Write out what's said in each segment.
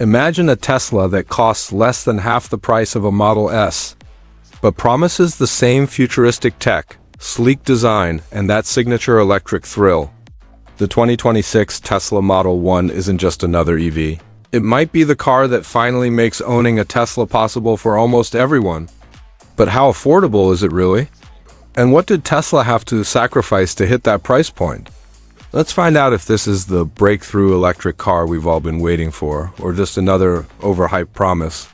Imagine a Tesla that costs less than half the price of a Model S, but promises the same futuristic tech, sleek design, and that signature electric thrill. The 2026 Tesla Model 1 isn't just another EV. It might be the car that finally makes owning a Tesla possible for almost everyone. But how affordable is it really? And what did Tesla have to sacrifice to hit that price point? Let's find out if this is the breakthrough electric car we've all been waiting for, or just another overhyped promise.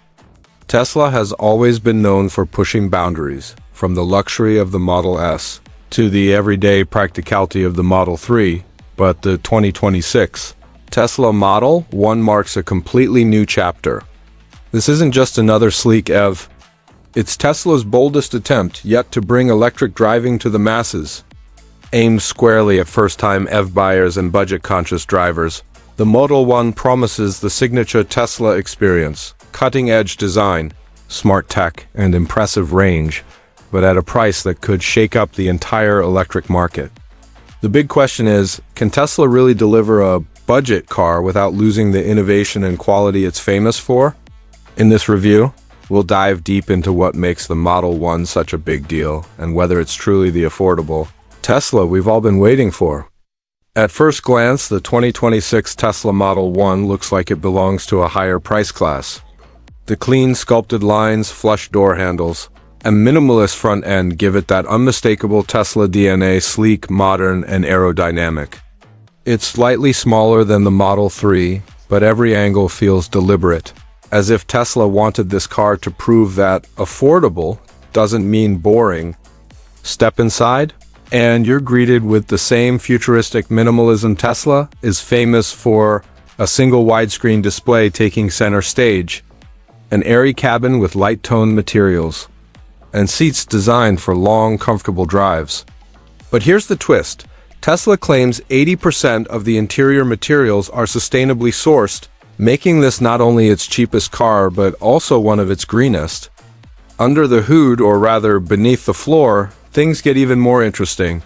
Tesla has always been known for pushing boundaries, from the luxury of the Model S to the everyday practicality of the Model 3, but the 2026 Tesla Model 1 marks a completely new chapter. This isn't just another sleek EV. It's Tesla's boldest attempt yet to bring electric driving to the masses. Aimed squarely at first-time EV buyers and budget-conscious drivers, the Model 1 promises the signature Tesla experience, cutting-edge design, smart tech, and impressive range, but at a price that could shake up the entire electric market. The big question is, can Tesla really deliver a budget car without losing the innovation and quality it's famous for? In this review, we'll dive deep into what makes the Model 1 such a big deal and whether it's truly the affordable Tesla we've all been waiting for. At first glance, the 2026 Tesla Model 1 looks like it belongs to a higher price class. The clean, sculpted lines, flush door handles, and minimalist front end give it that unmistakable Tesla DNA, sleek, modern, and aerodynamic. It's slightly smaller than the Model 3, but every angle feels deliberate, as if Tesla wanted this car to prove that affordable doesn't mean boring. Step inside, and you're greeted with the same futuristic minimalism. Tesla is famous for a single widescreen display taking center stage, an airy cabin with light-toned materials, and seats designed for long, comfortable drives. But here's the twist. Tesla claims 80% of the interior materials are sustainably sourced, making this not only its cheapest car but also one of its greenest. Under the hood, or rather beneath the floor, things get even more interesting.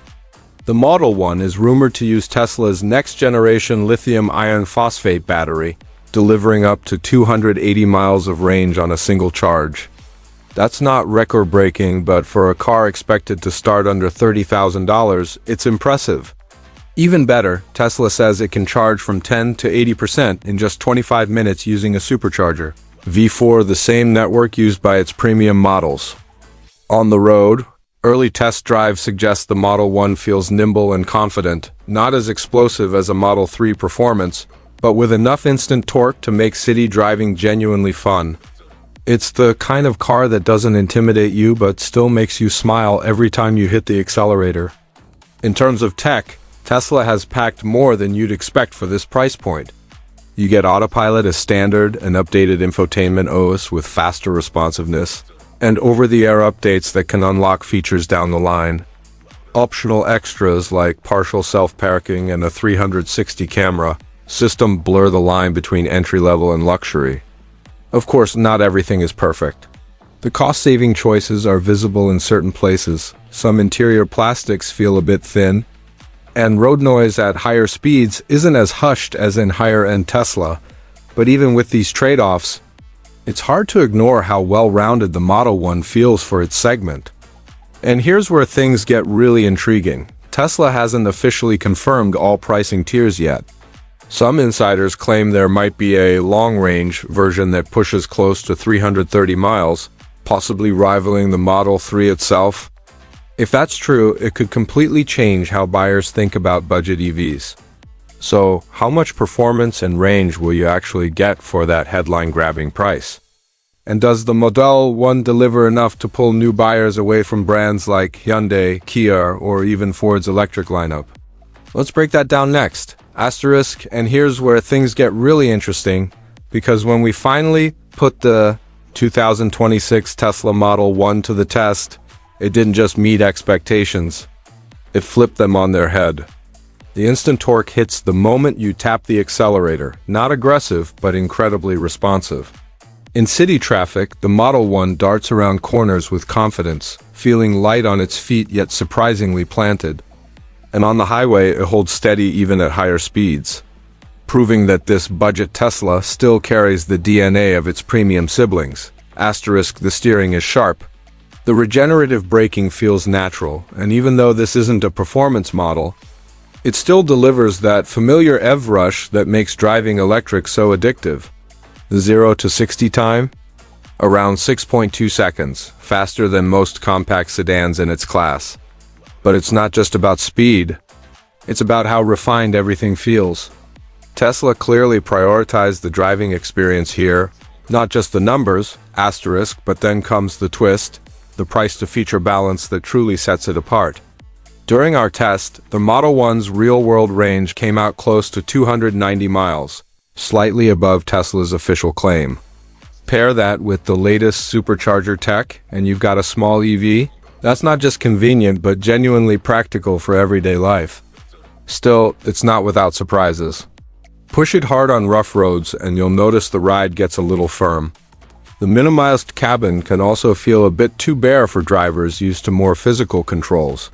The Model 1 is rumored to use Tesla's next-generation lithium iron phosphate battery, delivering up to 280 miles of range on a single charge. That's not record-breaking, but for a car expected to start under $30,000, it's impressive. Even better, Tesla says it can charge from 10 to 80% in just 25 minutes using a supercharger, V4, the same network used by its premium models. On the road, early test drives suggest the Model 1 feels nimble and confident, not as explosive as a Model 3 performance, but with enough instant torque to make city driving genuinely fun. It's the kind of car that doesn't intimidate you but still makes you smile every time you hit the accelerator. In terms of tech, Tesla has packed more than you'd expect for this price point. You get autopilot as standard, an updated infotainment OS with faster responsiveness, and over-the-air updates that can unlock features down the line. Optional extras like partial self-parking and a 360 camera system blur the line between entry-level and luxury. Of course, not everything is perfect. The cost-saving choices are visible in certain places. Some interior plastics feel a bit thin, and road noise at higher speeds isn't as hushed as in higher-end Tesla. But even with these trade-offs, it's hard to ignore how well-rounded the Model 1 feels for its segment. And here's where things get really intriguing. Tesla hasn't officially confirmed all pricing tiers yet. Some insiders claim there might be a long-range version that pushes close to 330 miles, possibly rivaling the Model 3 itself. If that's true, it could completely change how buyers think about budget EVs. So, how much performance and range will you actually get for that headline-grabbing price? And does the Model 1 deliver enough to pull new buyers away from brands like Hyundai, Kia, or even Ford's electric lineup? Let's break that down next. Asterisk, and here's where things get really interesting, because when we finally put the 2026 Tesla Model 1 to the test, it didn't just meet expectations, it flipped them on their head. The instant torque hits the moment you tap the accelerator, not aggressive, but incredibly responsive. In city traffic, the Model 1 darts around corners with confidence, feeling light on its feet yet surprisingly planted. And on the highway, it holds steady even at higher speeds. proving that this budget Tesla still carries the DNA of its premium siblings. Asterisk, the steering is sharp. The regenerative braking feels natural, and even though this isn't a performance model, it still delivers that familiar EV rush that makes driving electric so addictive. The 0 to 60 time? Around 6.2 seconds, faster than most compact sedans in its class. But it's not just about speed. It's about how refined everything feels. Tesla clearly prioritized the driving experience here, not just the numbers, asterisk, but then comes the twist, the price-to-feature balance that truly sets it apart. During our test, the Model 1's real-world range came out close to 290 miles, slightly above Tesla's official claim. Pair that with the latest supercharger tech, and you've got a small EV that's not just convenient but genuinely practical for everyday life. Still, it's not without surprises. Push it hard on rough roads and you'll notice the ride gets a little firm. The minimized cabin can also feel a bit too bare for drivers used to more physical controls.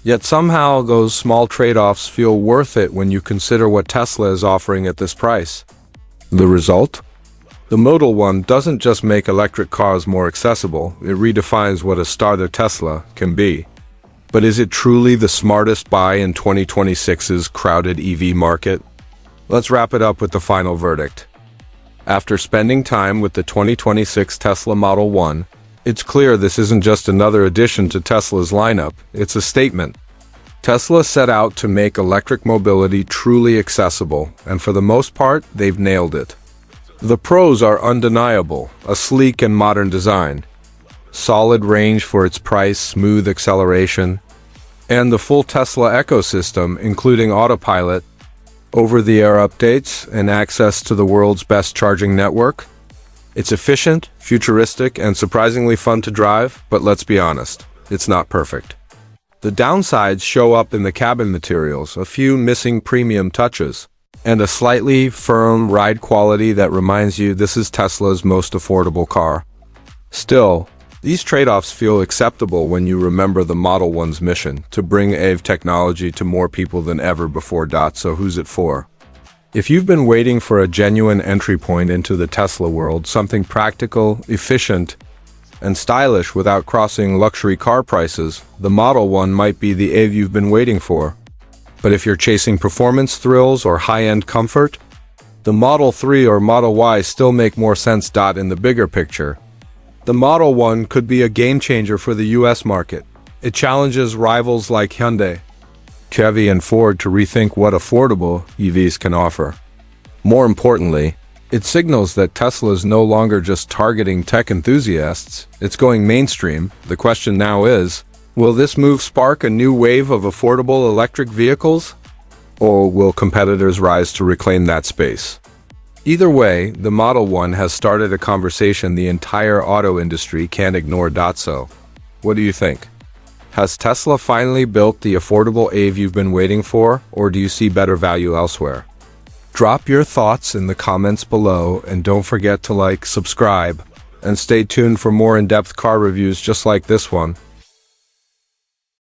Yet somehow those small trade-offs feel worth it when you consider what Tesla is offering at this price. The result? The Model 1 doesn't just make electric cars more accessible, it redefines what a starter Tesla can be. But is it truly the smartest buy in 2026's crowded EV market? Let's wrap it up with the final verdict. After spending time with the 2026 Tesla Model 1, it's clear this isn't just another addition to Tesla's lineup, it's a statement. Tesla set out to make electric mobility truly accessible, and for the most part, they've nailed it. The pros are undeniable: a sleek and modern design, solid range for its price, smooth acceleration, and the full Tesla ecosystem, including autopilot, over-the-air updates, and access to the world's best charging network. It's efficient, futuristic, and surprisingly fun to drive, but let's be honest, it's not perfect. The downsides show up in the cabin materials, a few missing premium touches, and a slightly firm ride quality that reminds you this is Tesla's most affordable car. Still, these trade-offs feel acceptable when you remember the Model 1's mission to bring EV technology to more people than ever before. So who's it for? If you've been waiting for a genuine entry point into the Tesla world, something practical, efficient, and stylish without crossing luxury car prices, the Model 1 might be the EV you've been waiting for. But if you're chasing performance thrills or high-end comfort, the Model 3 or Model Y still make more sense. In the bigger picture, the Model 1 could be a game-changer for the US market. It challenges rivals like Hyundai, Chevy, and Ford to rethink what affordable EVs can offer. More importantly, it signals that Tesla is no longer just targeting tech enthusiasts, it's going mainstream. The question now is, will this move spark a new wave of affordable electric vehicles? Or will competitors rise to reclaim that space? Either way, the Model 1 has started a conversation the entire auto industry can't ignore. So, what do you think? Has Tesla finally built the affordable EV you've been waiting for, or do you see better value elsewhere? Drop your thoughts in the comments below, and don't forget to like, subscribe, and stay tuned for more in-depth car reviews just like this one.